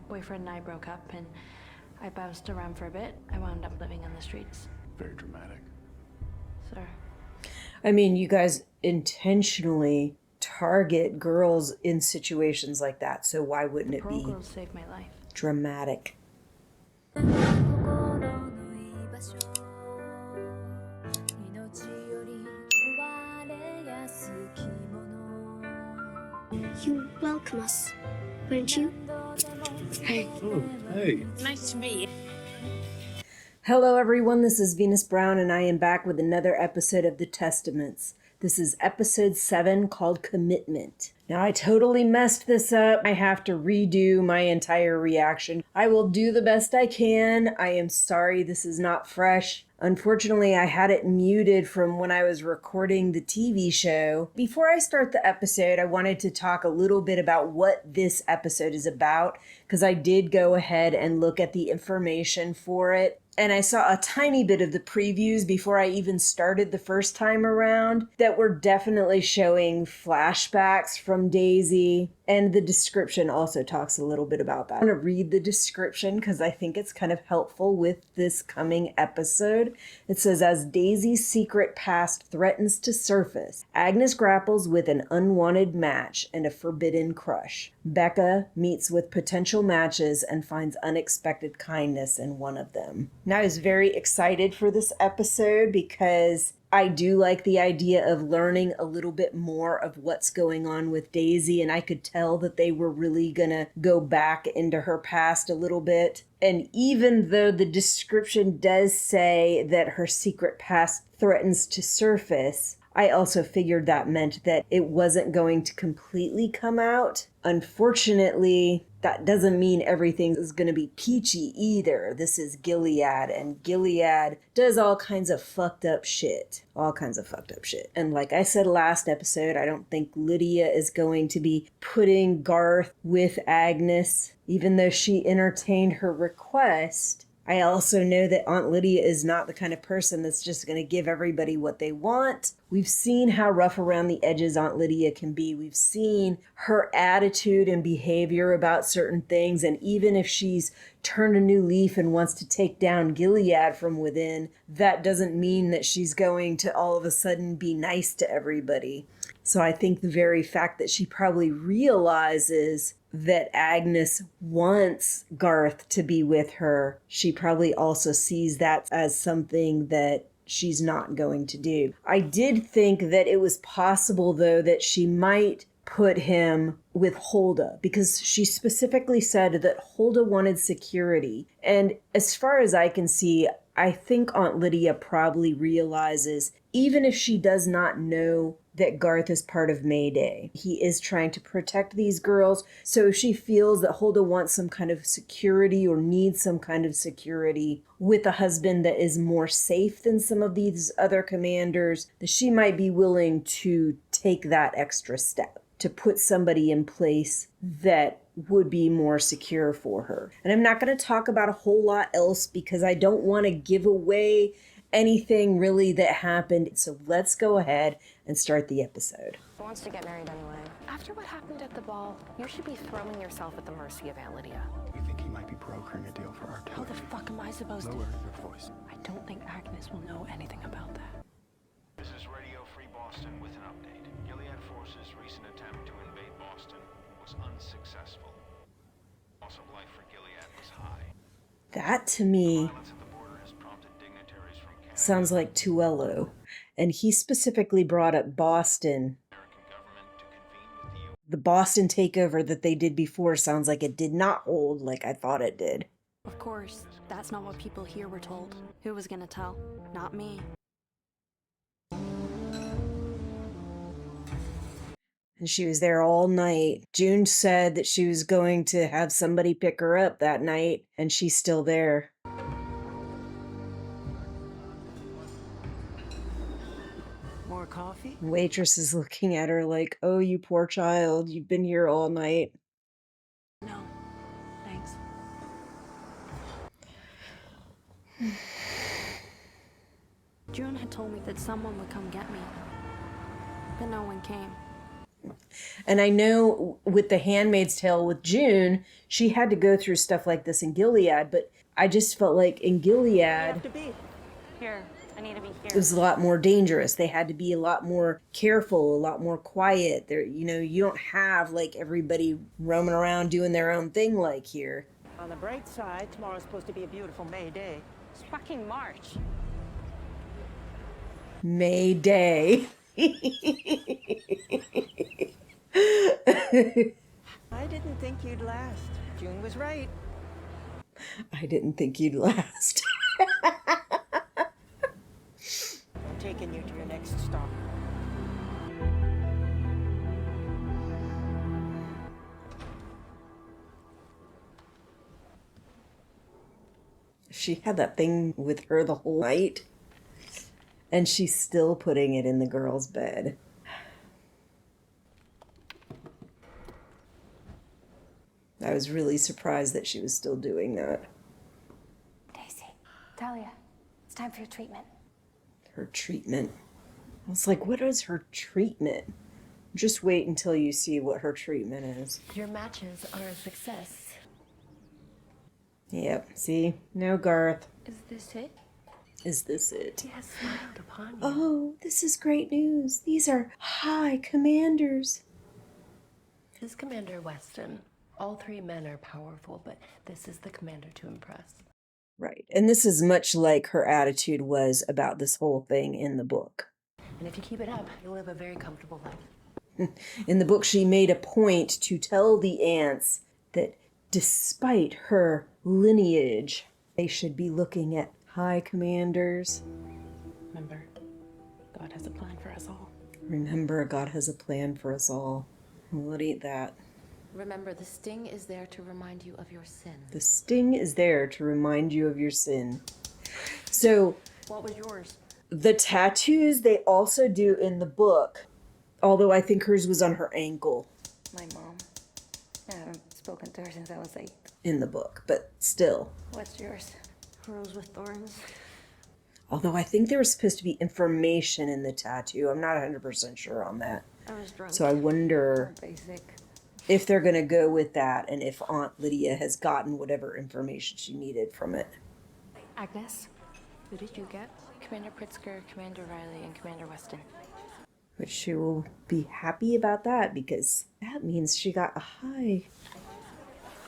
boyfriend and I broke up, and I bounced around for a bit. I wound up living on the streets. Very dramatic. Sir. I mean, you guys intentionally target girls in situations like that, so why wouldn't it Parole be girls saved my life. dramatic? You welcome us, wouldn't you? Hey. Oh, hey. Nice to meet you. Hello everyone, this is Venus Brown and I am back with another episode of The Testaments. This is episode 7 called Commitment. Now I totally messed this up. I have to redo my entire reaction. I will do the best I can. I am sorry this is not fresh. Unfortunately, I had it muted from when I was recording the TV show. Before I start the episode, I wanted to talk a little bit about what this episode is about, because I did go ahead and look at the information for it. And I saw a tiny bit of the previews before I even started the first time around that were definitely showing flashbacks from Daisy. And the description also talks a little bit about that. I'm going to read the description because I think it's kind of helpful with this coming episode. It says, as Daisy's secret past threatens to surface, Agnes grapples with an unwanted match and a forbidden crush. Becca meets with potential matches and finds unexpected kindness in one of them. Now, I was very excited for this episode because I do like the idea of learning a little bit more of what's going on with Daisy, and I could tell that they were really gonna go back into her past a little bit. And even though the description does say that her secret past threatens to surface, I also figured that meant that it wasn't going to completely come out. Unfortunately, that doesn't mean everything is going to be peachy either. This is Gilead, and Gilead does all kinds of fucked up shit. All kinds of fucked up shit. And like I said last episode, I don't think Lydia is going to be putting Garth with Agnes, even though she entertained her request. I also know that Aunt Lydia is not the kind of person that's just going to give everybody what they want. We've seen how rough around the edges Aunt Lydia can be. We've seen her attitude and behavior about certain things. And even if she's turned a new leaf and wants to take down Gilead from within, that doesn't mean that she's going to all of a sudden be nice to everybody. So I think the very fact that she probably realizes that Agnes wants Garth to be with her, she probably also sees that as something that she's not going to do. I did think that it was possible, though, that she might put him with Hulda, because she specifically said that Hulda wanted security. And as far as I can see, I think Aunt Lydia probably realizes, even if she does not know that Garth is part of Mayday, he is trying to protect these girls. So if she feels that Hulda wants some kind of security or needs some kind of security with a husband that is more safe than some of these other commanders, that she might be willing to take that extra step to put somebody in place that would be more secure for her. And I'm not going to talk about a whole lot else because I don't want to give away anything really that happened. So let's go ahead and start the episode. He wants to get married anyway. After what happened at the ball, you should be throwing yourself at the mercy of Aunt Lydia. We think he might be brokering a deal for our How the fuck am I supposed to? Lower your voice. I don't think Agnes will know anything about that. This is Radio Free Boston with an update. Gilead forces' recent attempt to invade Boston was unsuccessful. Loss of life for Gilead was high. That to me Violence at the border has prompted dignitaries from Canada. sounds like Tuello. And he specifically brought up Boston. American government to convene with the U.S. The Boston takeover that they did before sounds like it did not hold like I thought it did. Of course, that's not what people here were told. Who was gonna tell? Not me. And she was there all night. June said that she was going to have somebody pick her up that night, and she's still there. More coffee? Waitress is looking at her like, oh, you poor child, you've been here all night. No, thanks. June had told me that someone would come get me, but no one came. And I know with The Handmaid's Tale with June, she had to go through stuff like this in Gilead, but I just felt like in Gilead, Here, I need to be it here. was a lot more dangerous. They had to be a lot more careful, a lot more quiet. There, you don't have like everybody roaming around doing their own thing like here. On the bright side, tomorrow's supposed to be a beautiful May Day. It's fucking March. May Day. I didn't think you'd last. June was right. I didn't think you'd last. I'm taking you to your next stop. She had that thing with her the whole night, and she's still putting it in the girl's bed. I was really surprised that she was still doing that. Daisy, Dahlia, it's time for your treatment. Her treatment. I was like, what is her treatment? Just wait until you see what her treatment is. Your matches are a success. Yep, see? No Garth. Is this it? Is this it? He has smiled upon you. Oh, this is great news. These are high commanders. This is Commander Weston. All three men are powerful, but this is the commander to impress. Right. And this is much like her attitude was about this whole thing in the book. And if you keep it up, you'll live a very comfortable life. In the book, she made a point to tell the ants that despite her lineage, they should be looking at high commanders. Remember, God has a plan for us all. Remember, God has a plan for us all. We'll eat that. Remember, the sting is there to remind you of your sin. The sting is there to remind you of your sin. So, What was yours? the tattoos they also do in the book, although I think hers was on her ankle My mom. I haven't spoken to her since I was 8. in the book, but still. What's yours? Rose with thorns. Although I think there was supposed to be information in the tattoo. I'm not 100% sure on that. I was drunk. So I wonder Basic. if they're going to go with that and if Aunt Lydia has gotten whatever information she needed from it. Agnes, who did you get? Commander Pritzker, Commander Riley, and Commander Weston. Which she will be happy about that because that means she got a high.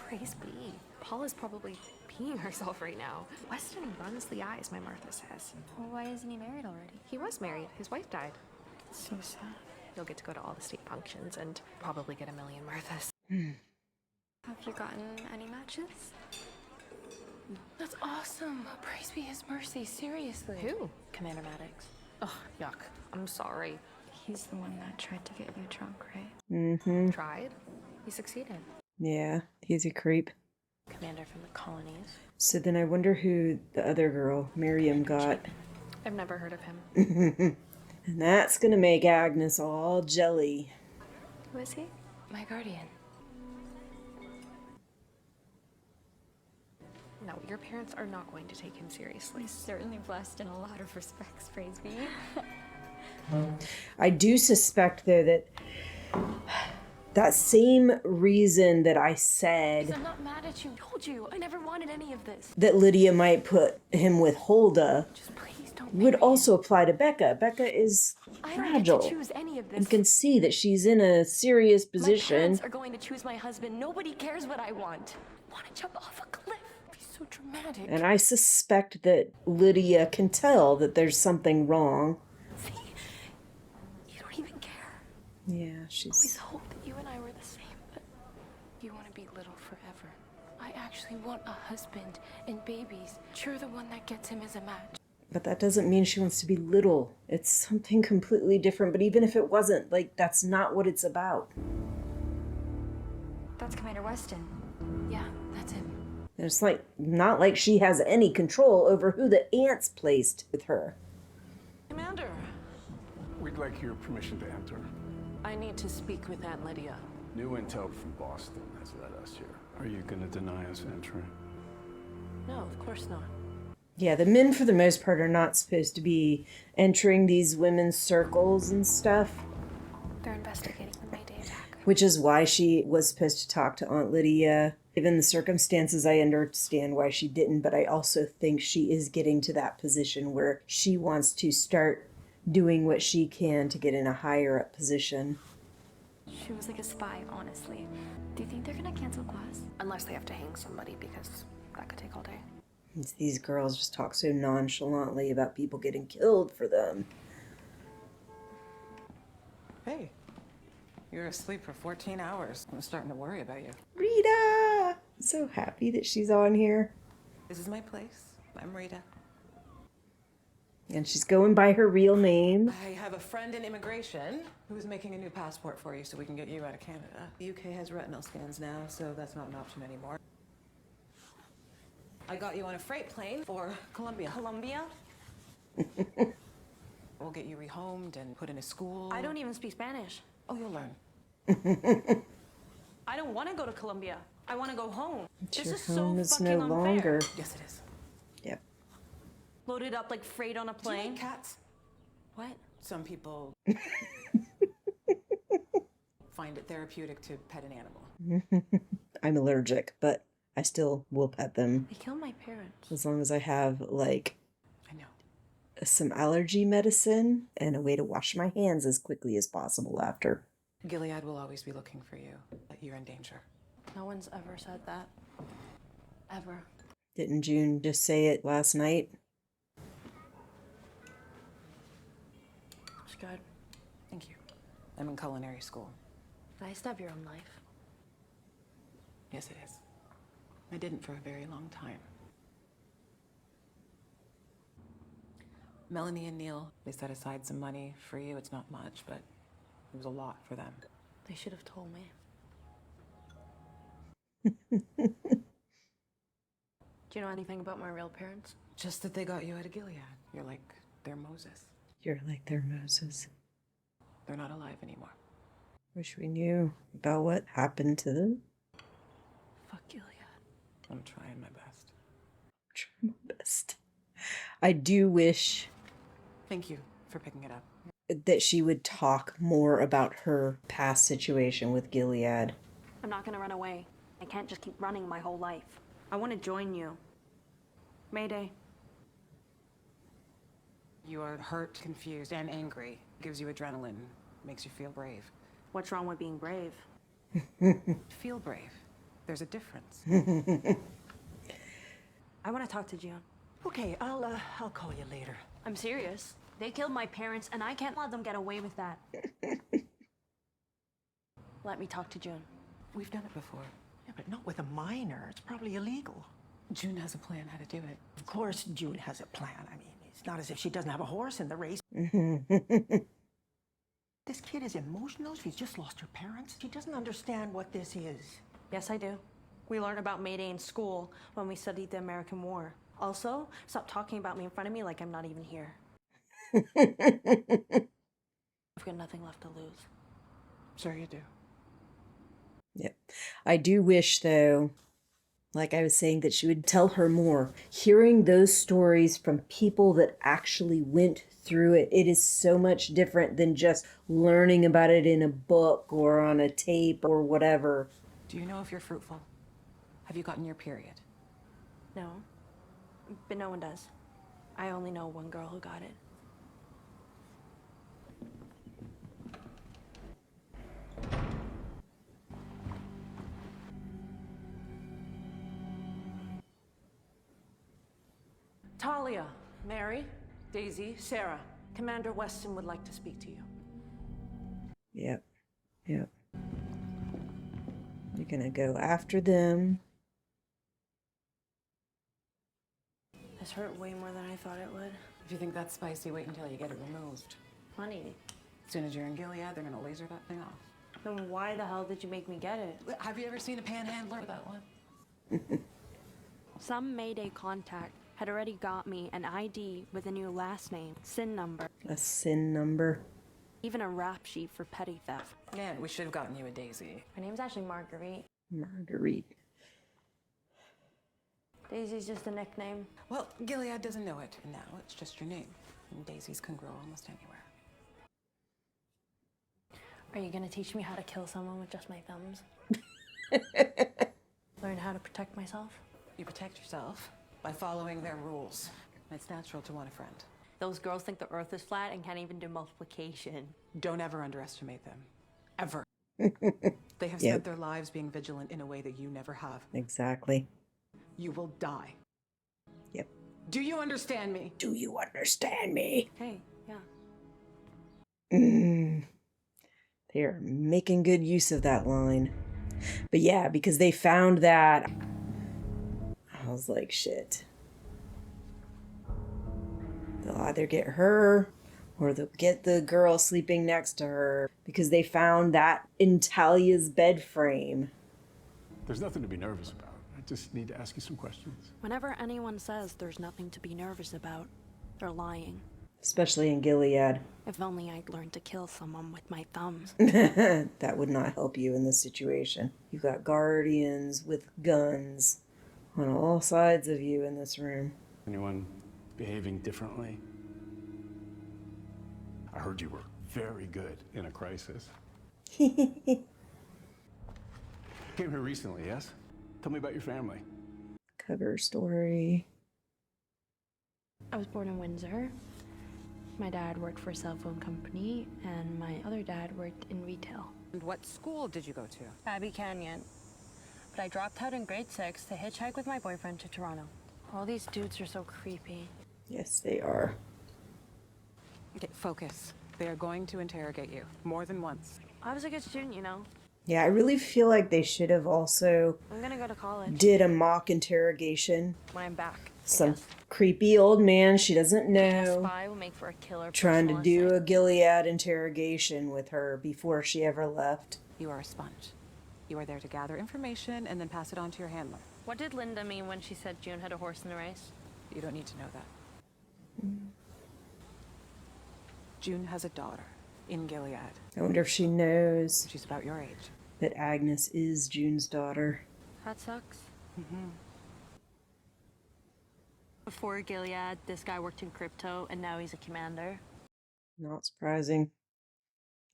Praise be. Paula's probably peeing herself right now. Weston runs the eyes, my Martha says. Well, why isn't he married already? He was married. His wife died. So sad. You'll get to go to all the state functions and probably get a million Marthas. Have you gotten any matches? That's awesome. Praise be his mercy. Seriously. Who? Commander Maddox. Ugh, yuck. I'm sorry. He's the one that tried to get you drunk, right? Mm-hmm. Tried. He succeeded. Yeah, he's a creep. Commander from the colonies. So then I wonder who the other girl, Miriam, got. I've never heard of him. And that's going to make Agnes all jelly. Who is he? My guardian. No, your parents are not going to take him seriously. He's certainly blessed in a lot of respects, praise be. I do suspect, though, that that same reason that I said I'm not mad at you. I told you. I never wanted any of this. that Lydia might put him with Hulda Just please don't would marry also apply to Becca. Becca is him. I don't get fragile to choose any of this. and can see that she's in a serious My position. parents are going to choose my husband. Nobody cares what I want. I want to jump off a cliff. Be so dramatic. And I suspect that Lydia can tell that there's something wrong. See? You don't even care. Yeah, Always she's... hoped that you and I were the same, but you want to be little forever. I actually want a husband and babies. You're the one that gets him as a match. But that doesn't mean she wants to be little. It's something completely different. But even if it wasn't, like, that's not what it's about. That's Commander Weston. Yeah, that's him. And it's like, not like she has any control over who the ants placed with her. Commander, We'd like your permission to enter. I need to speak with Aunt Lydia. New intel from Boston has led us here. Are you going to deny us entry? No, of course not. Yeah, the men for the most part are not supposed to be entering these women's circles and stuff. They're investigating the Mayday which is why she was supposed to talk to Aunt Lydia. Given the circumstances, I understand why she didn't, but I also think she is getting to that position where she wants to start doing what she can to get in a higher up position. She was like a spy, honestly. Do you think they're gonna cancel class? Unless they have to hang somebody, because that could take all day. These girls just talk so nonchalantly about people getting killed for them. Hey, you were asleep for 14 hours. I'm starting to worry about you. Rita! I'm so happy that she's on here. This is my place. I'm Rita. And she's going by her real name. I have a friend in immigration who's making a new passport for you so we can get you out of Canada. The UK has retinal scans now, so that's not an option anymore. I got you on a freight plane for Colombia. Colombia? We'll get you rehomed and put in a school. I don't even speak Spanish. Oh, you'll learn. I don't want to go to Colombia. I want to go home. But This your is so home is fucking no unfair. longer. Yes, it is. Yep. Loaded up like freight on a Do you plane. like cats? What? Some people find it therapeutic to pet an animal. I'm allergic, but I still will pet them They killed my parents. as long as I have, like, I know. some allergy medicine and a way to wash my hands as quickly as possible after. Gilead will always be looking for you. You're in danger. No one's ever said that. Ever. Didn't June just say it last night? It's good. Thank you. I'm in culinary school. Nice to have your own life. Yes, it is. I didn't for a very long time. Melanie and Neil, they set aside some money for you. It's not much, but it was a lot for them. They should have told me. Do you know anything about my real parents? Just that they got you out of Gilead. You're like their Moses. You're like their Moses. They're not alive anymore. Wish we knew about what happened to them. Fuck Gilead. I'm trying my best. Try my best. I do wish Thank you for picking it up. that she would talk more about her past situation with Gilead. I'm not going to run away. I can't just keep running my whole life. I want to join you. Mayday. You are hurt, confused, and angry. Gives you adrenaline. Makes you feel brave. What's wrong with being brave? Feel brave. There's a difference. I want to talk to June. Okay, I'll call you later. I'm serious. They killed my parents, and I can't let them get away with that. Let me talk to June. We've done it before. Yeah, but not with a minor. It's probably illegal. June has a plan how to do it. Of course, June has a plan. I mean, it's not as if she doesn't have a horse in the race. This kid is emotional. She's just lost her parents. She doesn't understand what this is. Yes, I do. We learned about Mayday in school when we studied the American War. Also, stop talking about me in front of me like I'm not even here. I've got nothing left to lose. Sure you do. Yep. I do wish, though, like I was saying, that she would tell her more. Hearing those stories from people that actually went through it, it is so much different than just learning about it in a book or on a tape or whatever. Do you know if you're fruitful? Have you gotten your period? No. But no one does. I only know one girl who got it. Talia, Mary, Daisy, Sarah. Commander Weston would like to speak to you. Yep. Yep. You're gonna go after them. This hurt way more than I thought it would. If you think that's spicy, wait until you get it removed. Honey, As soon as you're in Gilead, they're gonna laser that thing off. then why the hell did you make me get it? Have you ever seen a panhandler? That one? Some Mayday contact had already got me an ID with a new last name, SIN number, A SIN number. even a rap sheet for petty theft. Yeah, we should have gotten you a Daisy. Her name's actually Marguerite. Marguerite. Daisy's just a nickname. Well, Gilead doesn't know it, and now it's just your name. And daisies can grow almost anywhere. Are you gonna teach me how to kill someone with just my thumbs? Learn how to protect myself? You protect yourself by following their rules. It's natural to want a friend. Those girls think the earth is flat and can't even do multiplication. Don't ever underestimate them. Ever. They have Yep. spent their lives being vigilant in a way that you never have. Exactly. You will die. Yep. Do you understand me? Do you understand me? Hey, yeah. They are making good use of that line. But yeah, because they found that, I was like, shit. They'll either get her or they'll get the girl sleeping next to her because they found that in Talia's bed frame. There's nothing to be nervous about. I just need to ask you some questions. Whenever anyone says there's nothing to be nervous about, they're lying. Especially in Gilead. If only I'd learned to kill someone with my thumbs. That would not help you in this situation. You've got guardians with guns on all sides of you in this room. Anyone behaving differently? I heard you were very good in a crisis. Came here recently, yes? Tell me about your family. Cover story. I was born in Windsor. My dad worked for a cell phone company, and my other dad worked in retail. And what school did you go to? Abbey Canyon. But I dropped out in grade 6 to hitchhike with my boyfriend to Toronto. All these dudes are so creepy. Yes, they are. Okay, focus. They are going to interrogate you more than once. I was a good student, you know. Yeah, I really feel like they should have also I'm gonna go to college did a mock interrogation. when I'm back. I Some guess. creepy old man she doesn't A know spy will make for a killer. trying to personal do a essay. Gilead interrogation with her before she ever left. You are a sponge. You are there to gather information and then pass it on to your handler. What did Linda mean when she said June had a horse in the race? You don't need to know that. June has a daughter in Gilead. I wonder if she knows She's about your age. that Agnes is June's daughter. That sucks. Before Gilead, this guy worked in crypto, and now he's a commander. Not surprising.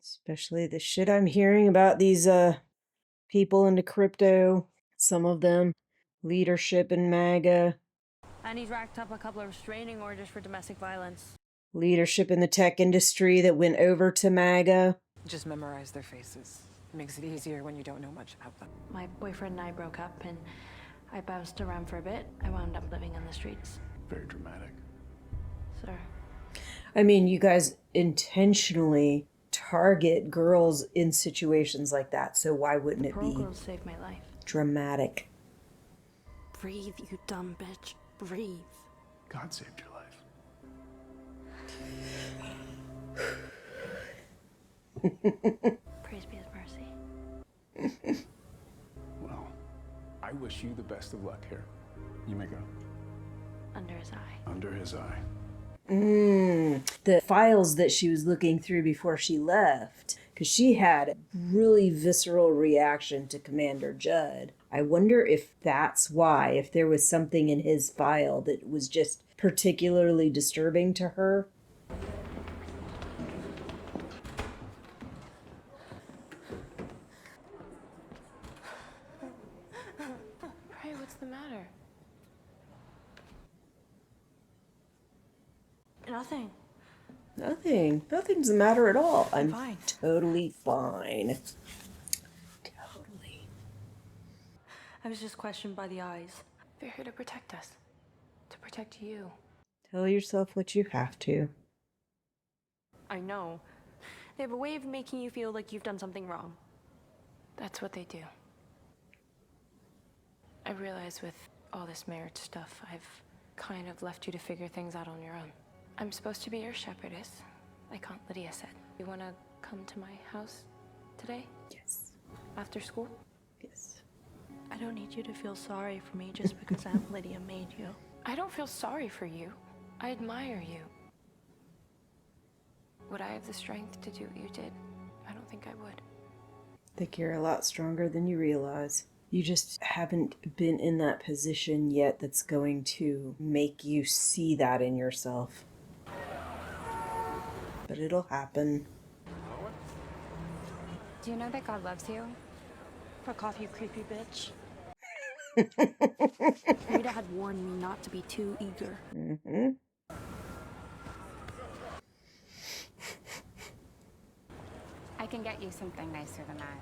Especially the shit I'm hearing about these people into crypto. Some of them leadership in MAGA, And he's racked up a couple of restraining orders for domestic violence. leadership in the tech industry that went over to MAGA. Just memorize their faces. It makes it easier when you don't know much about them. My boyfriend and I broke up, and I bounced around for a bit. I wound up living in the streets. Very dramatic. Sir. I mean, you guys intentionally target girls in situations like that, so why wouldn't it Pearl be girls saved my life. dramatic? Breathe, you dumb bitch. Breathe. God saved your life. Praise be his mercy. Well, I wish you the best of luck here. You may go. Under his eye. Under his eye. The files that she was looking through before she left, because she had a really visceral reaction to Commander Judd. I wonder if that's why, if there was something in his file that was just particularly disturbing to her. Pray, what's the matter? Nothing. Nothing's the matter at all. I'm fine. totally fine. Totally. I was just questioned by the eyes. They're here to protect us. To protect you. Tell yourself what you have to. I know. They have a way of making you feel like you've done something wrong. That's what they do. I realize with all this marriage stuff, I've kind of left you to figure things out on your own. I'm supposed to be your shepherdess, like Aunt Lydia said. You want to come to my house today? Yes. After school? Yes. I don't need you to feel sorry for me just because Aunt Lydia made you. I don't feel sorry for you. I admire you. Would I have the strength to do what you did? I don't think I would. I think you're a lot stronger than you realize. You just haven't been in that position yet that's going to make you see that in yourself. But it'll happen. Do you know that God loves you? Fuck off, you creepy bitch. Rita had warned me not to be too eager. Mm-hmm. I can get you something nicer than that.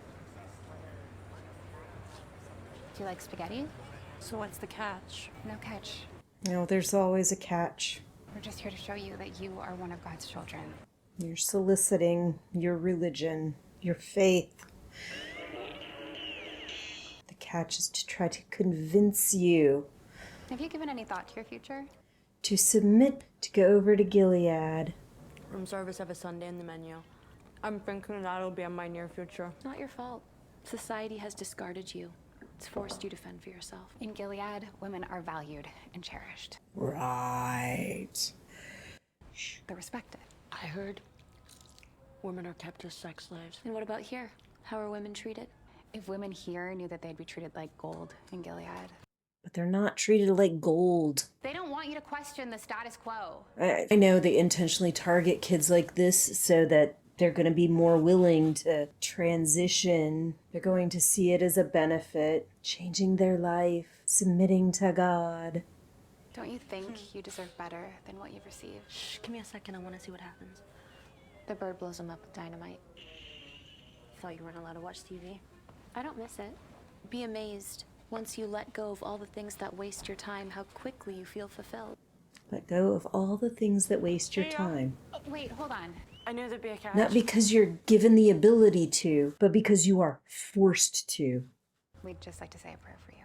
Do you like spaghetti? So what's the catch? No catch. No, there's always a catch. We're just here to show you that you are one of God's children. You're soliciting your religion, your faith. The catch is to try to convince you Have you given any thought to your future? to submit to go over to Gilead. Room service every Sunday in the menu. I'm thinking that'll be in my near future. It's not your fault. Society has discarded you. It's forced you to fend for yourself. In Gilead, women are valued and cherished. Right. They're respected. I heard women are kept as sex slaves. And what about here? How are women treated? If women here knew that they'd be treated like gold in Gilead. But they're not treated like gold. They don't want you to question the status quo. I know they intentionally target kids like this so that they're going to be more willing to transition. They're going to see it as a benefit, changing their life, submitting to God. Don't you think you deserve better than what you've received? Shh, give me a second. I want to see what happens. The bird blows them up with dynamite. Thought you weren't allowed to watch TV. I don't miss it. Be amazed. Once you let go of all the things that waste your time, how quickly you feel fulfilled. Let go of all the things that waste your time. Oh, wait, hold on. I knew there'd be a catch. Not because you're given the ability to, but because you are forced to. We'd just like to say a prayer for you.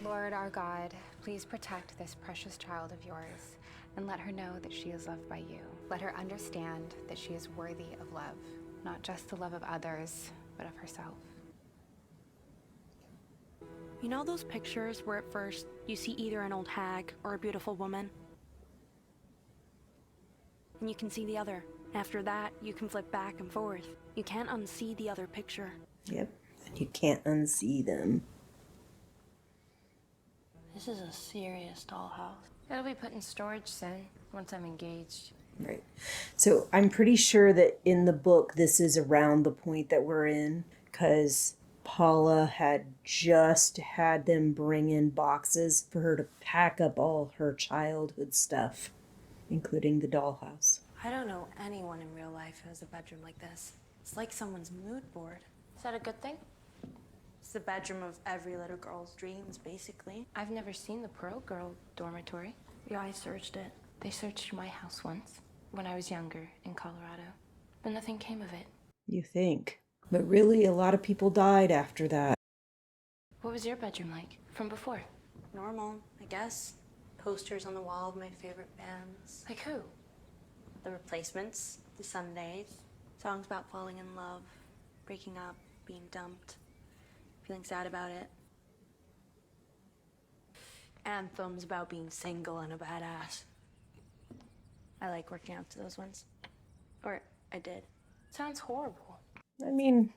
Lord our God, please protect this precious child of yours and let her know that she is loved by you. Let her understand that she is worthy of love, not just the love of others, but of herself. You know those pictures where at first you see either an old hag or a beautiful woman? And you can see the other. After that, you can flip back and forth. You can't unsee the other picture. Yep. And you can't unsee them. This is a serious dollhouse. It'll be put in storage soon, once I'm engaged. Right. So I'm pretty sure that in the book, this is around the point that we're in, because Paula had just had them bring in boxes for her to pack up all her childhood stuff, including the dollhouse. I don't know anyone in real life who has a bedroom like this. It's like someone's mood board. Is that a good thing? It's the bedroom of every little girl's dreams, basically. I've never seen the Pearl Girl dormitory. Yeah, I searched it. They searched my house once, when I was younger, in Colorado. But nothing came of it. You think. But really, a lot of people died after that. What was your bedroom like, from before? Normal, I guess. Posters on the wall of my favorite bands. Like who? The Replacements, The Sundays. Songs about falling in love, breaking up, being dumped, feeling sad about it. Anthems about being single and a badass. I like working out to those ones. Or I did. Sounds horrible. I mean,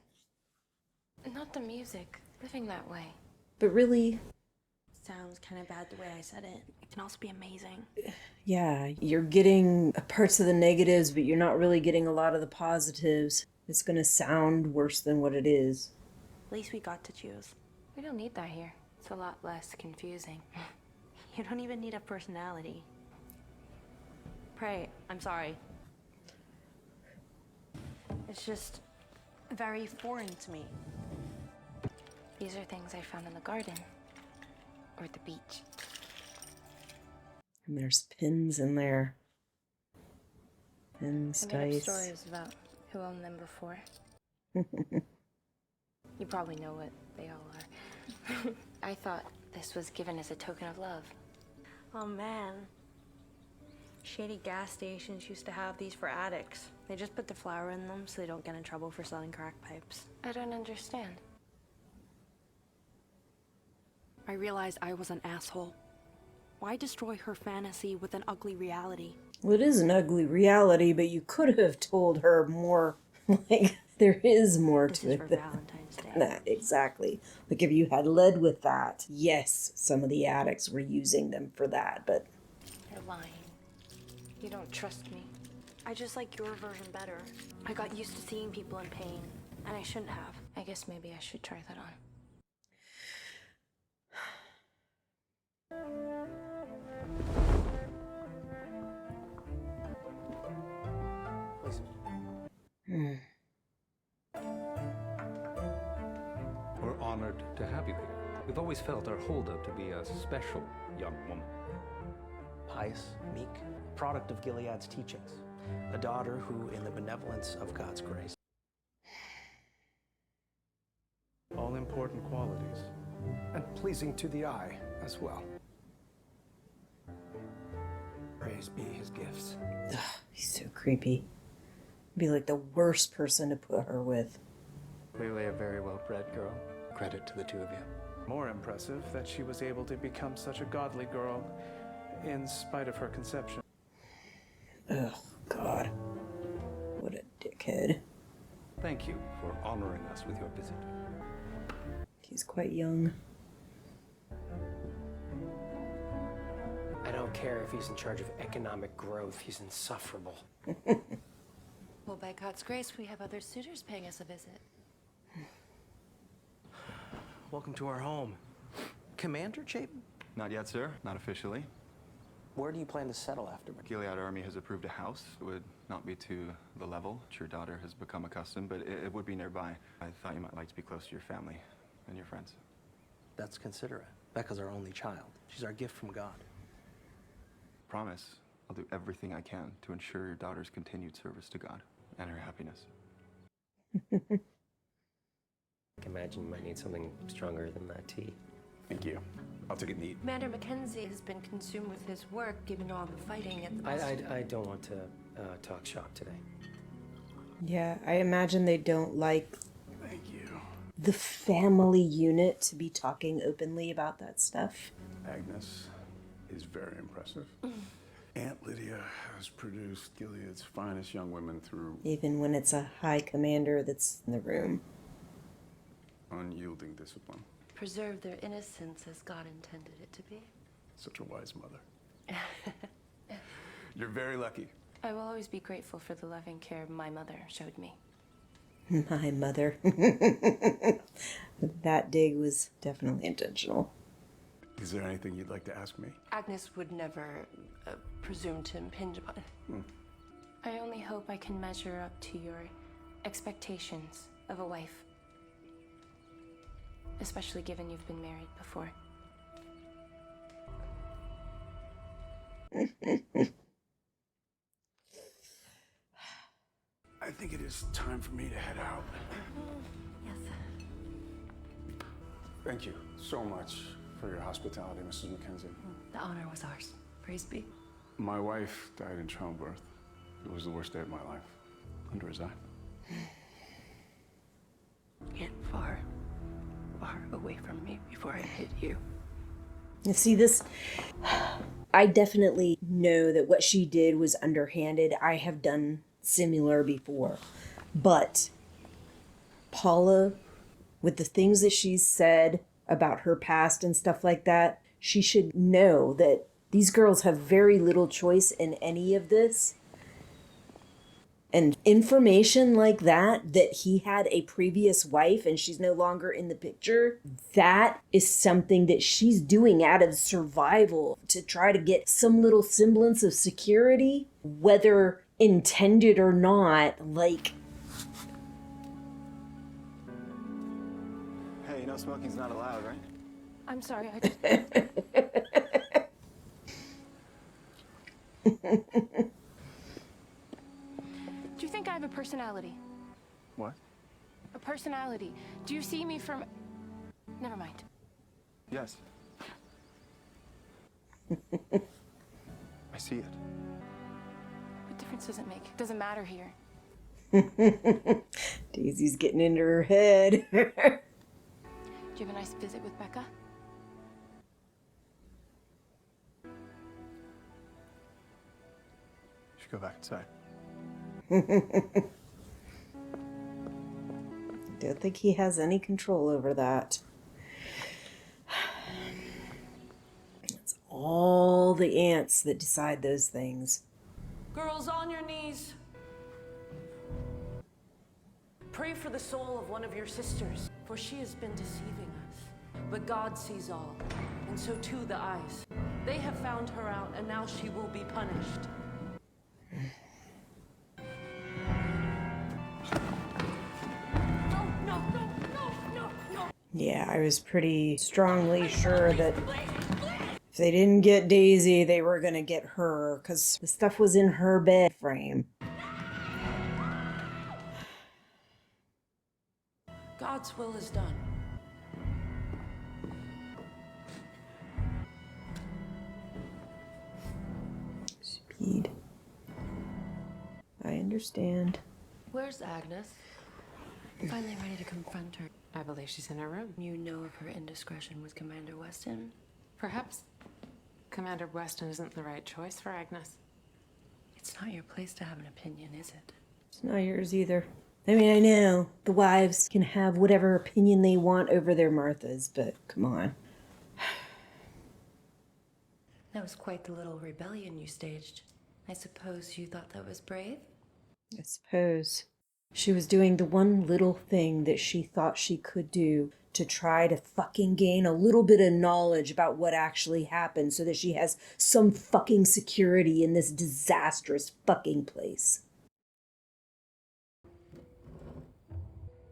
Not the music. Living that way. but really, Sounds kind of bad the way I said it. It can also be amazing. yeah, you're getting parts of the negatives, but you're not really getting a lot of the positives. It's going to sound worse than what it is. At least we got to choose. We don't need that here. It's a lot less confusing. You don't even need a personality. Pray, I'm sorry. It's just very foreign to me. These are things I found in the garden. Or the beach. And there's pins in there. Pins, I made up dice. stories about who owned them before. You probably know what they all are. I thought this was given as a token of love. Oh man. Shady gas stations used to have these for addicts. They just put the flour in them so they don't get in trouble for selling crack pipes. I don't understand. I realized I was an asshole. Why destroy her fantasy with an ugly reality? Well, it is an ugly reality, but you could have told her more. Like, there is more This to is it for than Valentine's Day. that. Exactly. Like, if you had led with that, yes, some of the addicts were using them for that, but You're lying. You don't trust me. I just like your version better. I got used to seeing people in pain, and I shouldn't have. I guess maybe I should try that on. We're honored to have you here. We've always felt our holdup to be a special young woman. Pious, meek, product of Gilead's teachings. A daughter who, in the benevolence of God's grace. All important qualities. And pleasing to the eye as well. Praise be his gifts. Ugh, he's so creepy. Be like the worst person to put her with. Clearly a very well-bred girl. Credit to the two of you. More impressive that she was able to become such a godly girl in spite of her conception. Oh, God. What a dickhead. Thank you for honoring us with your visit. He's quite young. I don't care if he's in charge of economic growth. He's insufferable. Well, by God's grace, we have other suitors paying us a visit. Welcome to our home. Commander Chapin? Not yet, sir. Not officially. Where do you plan to settle after? Gilead Army has approved a house. It would not be to the level which your daughter has become accustomed, but it would be nearby. I thought you might like to be close to your family and your friends. That's considerate. Becca's our only child. She's our gift from God. Promise, I'll do everything I can to ensure your daughter's continued service to God and her happiness. I can imagine you might need something stronger than that tea. Thank you. I'll take it neat. Commander Mackenzie has been consumed with his work, given all the fighting at the I don't want to talk shop today. Yeah, I imagine they don't like Thank you. the family unit to be talking openly about that stuff. Agnes is very impressive. Aunt Lydia has produced Gilead's finest young women through Even when it's a high commander that's in the room. unyielding discipline. Preserve their innocence as God intended it to be. Such a wise mother. You're very lucky. I will always be grateful for the loving care my mother showed me. My mother. That dig was definitely intentional. Is there anything you'd like to ask me? Agnes would never presume to impinge upon it. I only hope I can measure up to your expectations of a wife. Especially given you've been married before. I think it is time for me to head out. Yes. Thank you so much for your hospitality, Mrs. Mackenzie. The honor was ours. Praise be. My wife died in childbirth. It was the worst day of my life. Under his eye. Get far away from me before I hit you. You see this? I definitely know that what she did was underhanded. I have done similar before. But Paula, with the things that she's said about her past and stuff like that, she should know that these girls have very little choice in any of this. And information like that he had a previous wife and she's no longer in the picture, that is something that she's doing out of survival to try to get some little semblance of security, whether intended or not, like... Hey, you know smoking's not allowed, right? I'm sorry, I just... Do you think I have a personality? What? A personality. Do you see me from... Never mind. Yes. I see it. What difference does it make? It doesn't matter here. Daisy's getting into her head. Did you have a nice visit with Becca? You should go back inside. Don't think he has any control over that. It's all the ants that decide those things. Girls, on your knees. Pray for the soul of one of your sisters, for she has been deceiving us. But God sees all, and so too the eyes. They have found her out, and now she will be punished. Yeah, I was pretty strongly sure that if they didn't get Daisy, they were gonna get her, because the stuff was in her bed frame. God's will is done. Speed. I understand. Where's Agnes? Finally ready to confront her. I believe she's in her room. You know of her indiscretion with Commander Weston? Perhaps Commander Weston isn't the right choice for Agnes. It's not your place to have an opinion, is it? It's not yours either. I mean, I know the wives can have whatever opinion they want over their Marthas, but come on. That was quite the little rebellion you staged. I suppose you thought that was brave? I suppose. She was doing the one little thing that she thought she could do to try to fucking gain a little bit of knowledge about what actually happened so that she has some fucking security in this disastrous fucking place.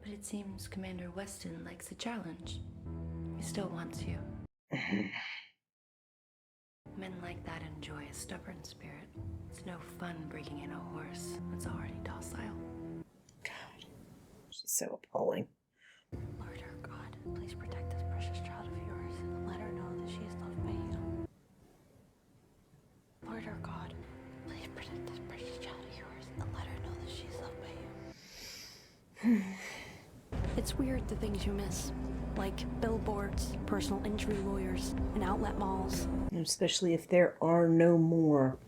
But it seems Commander Weston likes a challenge. He still wants you. Men like that enjoy a stubborn spirit. It's no fun breaking in a horse that's already docile. God, she's so appalling. Lord our God, please protect this precious child of yours and let her know that she is loved by you. Lord our God, please protect this precious child of yours and let her know that she is loved by you. It's weird the things you miss, like billboards, personal injury lawyers, and outlet malls. Especially if there are no more.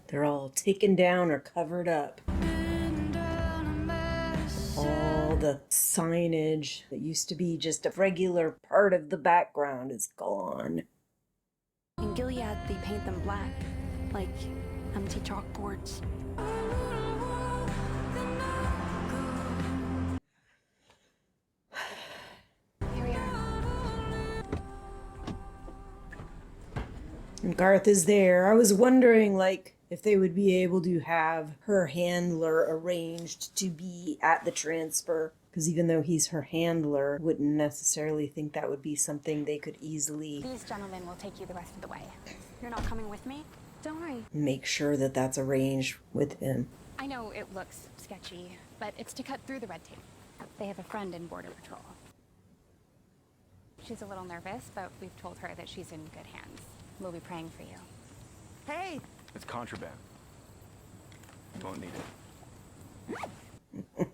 They're all taken down or covered up. All the signage that used to be just a regular part of the background is gone. In Gilead, they paint them black, like empty chalkboards. Here we are. And Garth is there. I was wondering, like, if they would be able to have her handler arranged to be at the transfer. Because even though he's her handler, wouldn't necessarily think that would be something they could easily These gentlemen will take you the rest of the way. You're not coming with me? Don't worry. make sure that that's arranged with him. I know it looks sketchy, but it's to cut through the red tape. They have a friend in Border Patrol. She's a little nervous, but we've told her that she's in good hands. We'll be praying for you. Hey! It's contraband. You won't need it.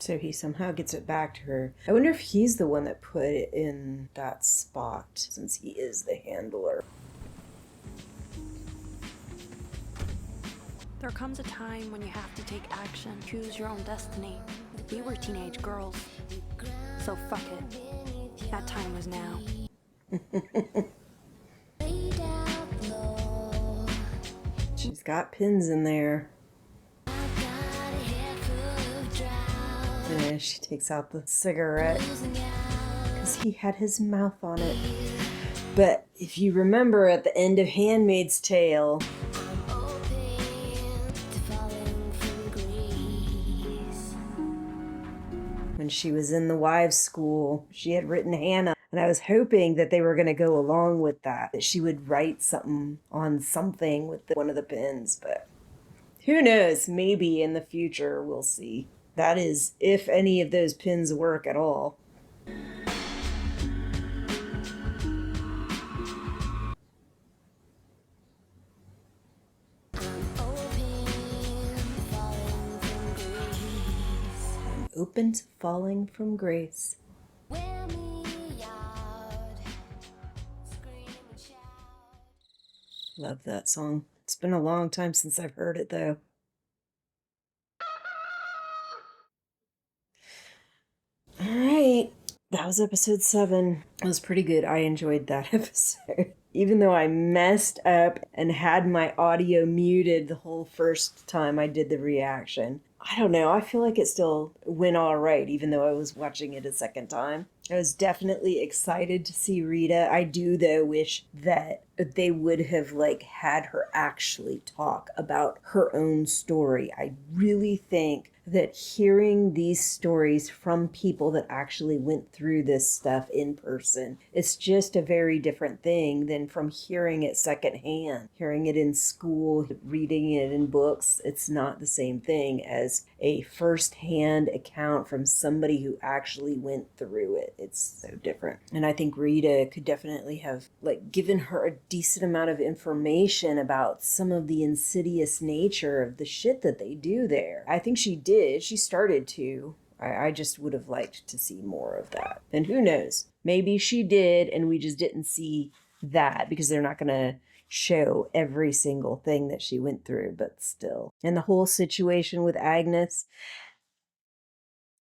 So he somehow gets it back to her. I wonder if he's the one that put it in that spot, since he is the handler. There comes a time when you have to take action, choose your own destiny. We were teenage girls, so fuck it. That time was now. She's got pins in there. Yeah, she takes out the cigarette because he had his mouth on it. But if you remember at the end of Handmaid's Tale, when she was in the wives' school, she had written Hannah. And I was hoping that they were going to go along with that she would write something on something with one of the pins. But who knows? Maybe in the future we'll see. That is, if any of those pins work at all. I'm open to falling from grace. Love that song. It's been a long time since I've heard it, though. All right. That was episode 7. It was pretty good. I enjoyed that episode. even though I messed up and had my audio muted the whole first time I did the reaction, I don't know, I feel like it still went all right, even though I was watching it a second time. I was definitely excited to see Rita. I do, though, wish that they would have, like, had her actually talk about her own story. I really think that hearing these stories from people that actually went through this stuff in person, it's just a very different thing than from hearing it secondhand. Hearing it in school, reading it in books, it's not the same thing as a first-hand account from somebody who actually went through it. It's so different. And I think Rita could definitely have, like, given her a decent amount of information about some of the insidious nature of the shit that they do there. I think she did. She started to. I just would have liked to see more of that. And who knows? Maybe she did and we just didn't see that because they're not going to show every single thing that she went through, but still. And the whole situation with Agnes,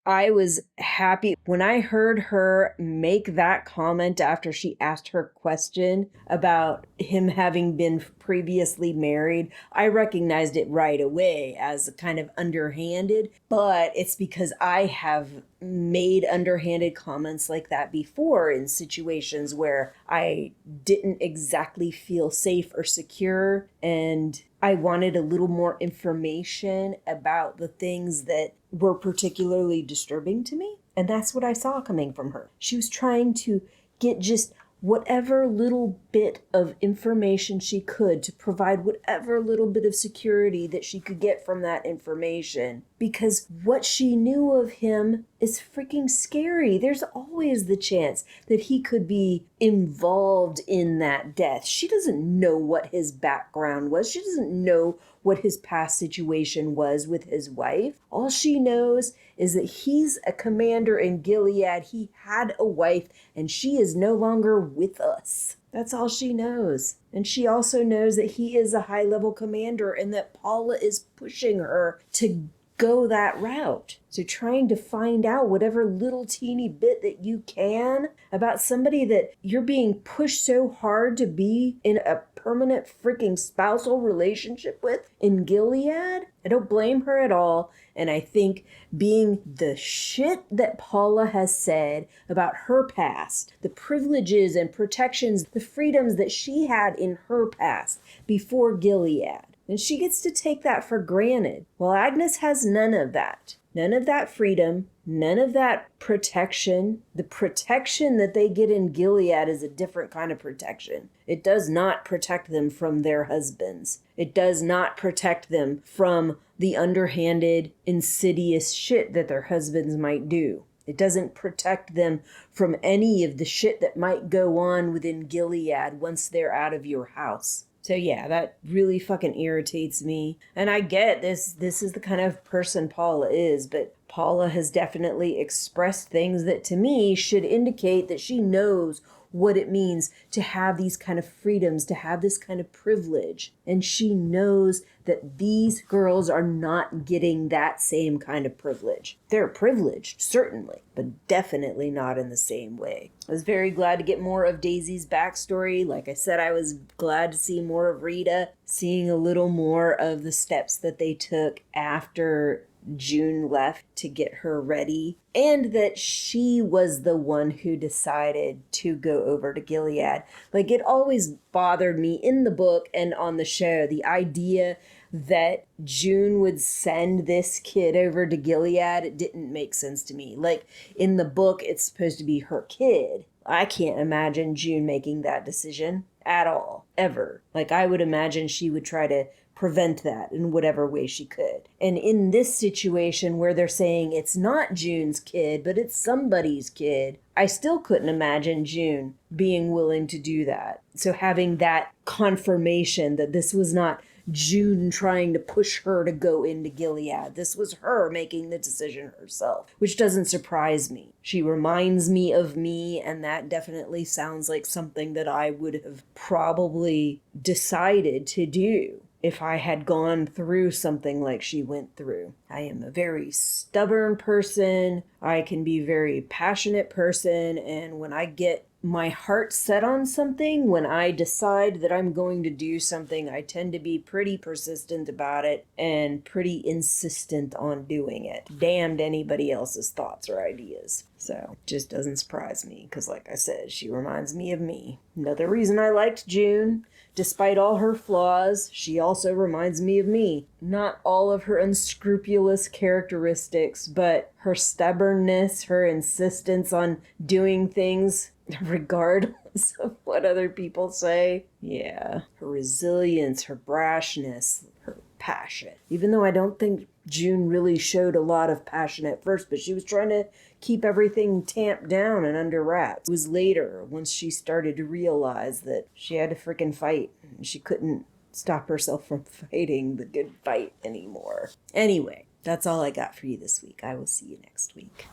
I was happy when I heard her make that comment after she asked her question about him having been previously married. I recognized it right away as kind of underhanded, but it's because I have made underhanded comments like that before in situations where I didn't exactly feel safe or secure, and I wanted a little more information about the things that were particularly disturbing to me. And that's what I saw coming from her. She was trying to get just whatever little bit of information she could to provide whatever little bit of security that she could get from that information. Because what she knew of him is freaking scary. There's always the chance that he could be involved in that death. She doesn't know what his background was. She doesn't know what his past situation was with his wife. All she knows is that he's a commander in Gilead. He had a wife and she is no longer with us. That's all she knows. And she also knows that he is a high-level commander and that Paula is pushing her to go that route. So trying to find out whatever little teeny bit that you can about somebody that you're being pushed so hard to be in a permanent freaking spousal relationship with in Gilead, I don't blame her at all. And I think being the shit that Paula has said about her past, the privileges and protections, the freedoms that she had in her past before Gilead, and she gets to take that for granted. Well, Agnes has none of that. None of that freedom, none of that protection. The protection that they get in Gilead is a different kind of protection. It does not protect them from their husbands. It does not protect them from the underhanded, insidious shit that their husbands might do. It doesn't protect them from any of the shit that might go on within Gilead once they're out of your house. So yeah, that really fucking irritates me. And I get this is the kind of person Paula is, but Paula has definitely expressed things that to me should indicate that she knows what it means to have these kind of freedoms, to have this kind of privilege. And she knows that these girls are not getting that same kind of privilege. They're privileged, certainly, but definitely not in the same way. I was very glad to get more of Daisy's backstory. Like I said, I was glad to see more of Rita, seeing a little more of the steps that they took after June left to get her ready, and that she was the one who decided to go over to Gilead. Like, it always bothered me in the book and on the show, the idea that June would send this kid over to Gilead. It didn't make sense to me. Like, in the book, it's supposed to be her kid. I can't imagine June making that decision at all, ever. Like, I would imagine she would try to prevent that in whatever way she could. And in this situation where they're saying it's not June's kid, but it's somebody's kid, I still couldn't imagine June being willing to do that. So having that confirmation that this was not June trying to push her to go into Gilead. This was her making the decision herself, which doesn't surprise me. She reminds me of me, and that definitely sounds like something that I would have probably decided to do if I had gone through something like she went through. I am a very stubborn person. I can be a very passionate person, and when I get my heart set on something, when I decide that I'm going to do something, I tend to be pretty persistent about it and pretty insistent on doing it. Damned anybody else's thoughts or ideas. So, just doesn't surprise me, because like I said, she reminds me of me. Another reason I liked June, despite all her flaws, she also reminds me of me. Not all of her unscrupulous characteristics, but her stubbornness, her insistence on doing things regardless of what other people say. Yeah, her resilience, her brashness, her passion. Even though I don't think June really showed a lot of passion at first, but she was trying to keep everything tamped down and under wraps. It was later, once she started to realize that she had to freaking fight. She couldn't stop herself from fighting the good fight anymore. Anyway, that's all I got for you this week. I will see you next week.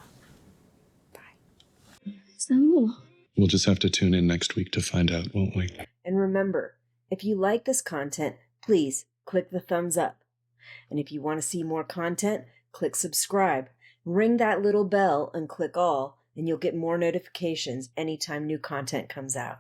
Is there more? We'll just have to tune in next week to find out, won't we? And remember, if you like this content, please click the thumbs up. And if you want to see more content, click subscribe. Ring that little bell and click all, and you'll get more notifications anytime new content comes out.